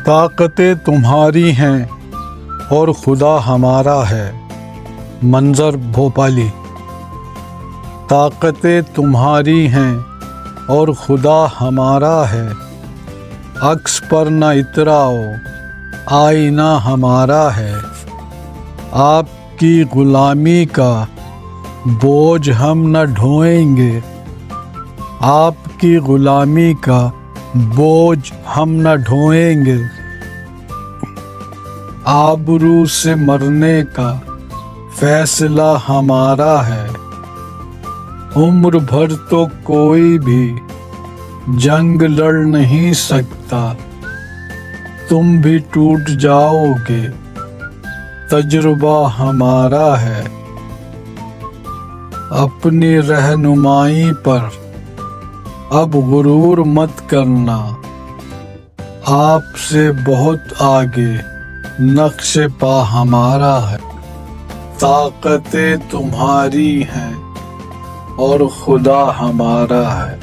طاقتیں تمہاری ہیں اور خدا ہمارا ہے۔ منظر بھوپالی۔ طاقتیں تمہاری ہیں اور خدا ہمارا ہے، عکس پر نہ اتراؤ آئینہ ہمارا ہے۔ آپ کی غلامی کا بوجھ ہم نہ ڈھوئیں گے، آپ کی غلامی کا بوجھ ہم نہ ڈھوئیں گے۔ آبرو سے مرنے کا فیصلہ ہمارا ہے، عمر بھر تو کوئی بھی جنگ لڑ نہیں سکتا، تم بھی ٹوٹ جاؤ گے تجربہ ہمارا ہے۔ اپنی رہنمائی پر اب غرور مت کرنا، آپ سے بہت آگے نقش پا ہمارا ہے۔ طاقتیں تمہاری ہیں اور خدا ہمارا ہے۔